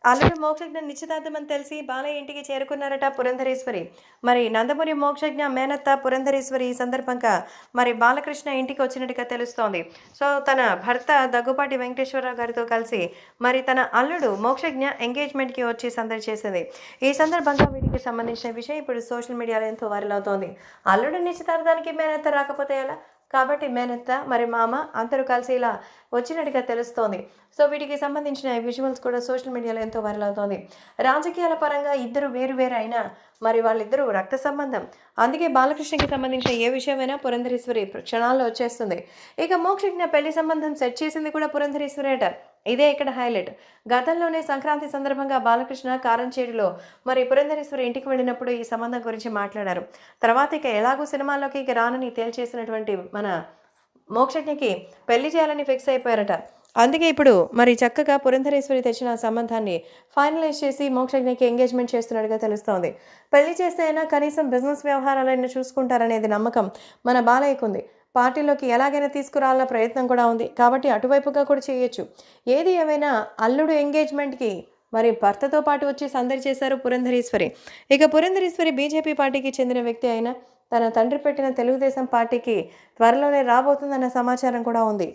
అల్లుడు మోక్షజ్ఞ నిశ్చితార్థం అని తెలిసి బాలయ్య ఇంటికి చేరుకున్నారట పురంధరేశ్వరి. మరి నందమూరి మోక్షజ్ఞ మేనత్త పురంధరేశ్వరి ఈ సందర్భంగా మరి బాలకృష్ణ ఇంటికి వచ్చినట్టుగా తెలుస్తోంది. సో, తన భర్త దగ్గుపాటి వెంకటేశ్వరరావు గారితో కలిసి మరి తన అల్లుడు మోక్షజ్ఞ ఎంగేజ్మెంట్‌కి వచ్చి సందడి చేసింది. ఈ సందర్భంగా వీటికి సంబంధించిన విషయం ఇప్పుడు సోషల్ మీడియాలో ఎంతో వైరల్ అవుతోంది. అల్లుడు నిశ్చితార్థానికి మేనత్త రాకపోతే ఎలా? కాబట్టి మేనత్త, మరి మామ అందరూ కలిసి ఇలా వచ్చినట్టుగా తెలుస్తోంది. సో, వీటికి సంబంధించిన విజువల్స్ కూడా సోషల్ మీడియాలో ఎంతో వైరల్ అవుతోంది. రాజకీయాల పరంగా ఇద్దరు వేరు వేరు అయినా మరి వాళ్ళిద్దరూ రక్త సంబంధం. అందుకే బాలకృష్ణకి సంబంధించిన ఏ విషయమైనా పురంధరేశ్వరి క్షణాల్లో వచ్చేస్తుంది. ఇక మోక్షజ్ఞ పెళ్లి సంబంధం సెట్ చేసింది కూడా పురంధరేశ్వరేట. ఇదే ఇక్కడ హైలైట్. గతంలోనే సంక్రాంతి సందర్భంగా బాలకృష్ణ కారంచేడులో మరి పురంధరేశ్వరి ఇంటికి వెళ్ళినప్పుడు ఈ సంబంధం గురించి మాట్లాడారు. తర్వాత ఇక ఎలాగో సినిమాల్లోకి ఇక రానని తేల్చేసినటువంటి మన మోక్షజ్ఞకి పెళ్లి చేయాలని ఫిక్స్ అయిపోయారట. అందుకే ఇప్పుడు మరి చక్కగా పురంధరేశ్వరి తెచ్చిన సంబంధాన్ని ఫైనలైజ్ చేసి మోక్షజ్ఞకి ఎంగేజ్మెంట్ చేస్తున్నట్టుగా తెలుస్తోంది. పెళ్లి చేస్తే అయినా కనీసం బిజినెస్ వ్యవహారాలైనా చూసుకుంటారనేది నమ్మకం మన బాలయ్యకుంది. పార్టీలోకి ఎలాగైనా తీసుకురావాలన్న ప్రయత్నం కూడా ఉంది. కాబట్టి అటువైపుగా కూడా చేయొచ్చు. ఏది ఏమైనా అల్లుడు ఎంగేజ్మెంట్‌కి మరి భర్తతో పాటు వచ్చి సందడి చేశారు పురంధరేశ్వరి. ఇక పురంధరేశ్వరి బీజేపీ పార్టీకి చెందిన వ్యక్తి అయినా తన తండ్రి పెట్టిన తెలుగుదేశం పార్టీకి త్వరలోనే రాబోతుందన్న సమాచారం కూడా ఉంది.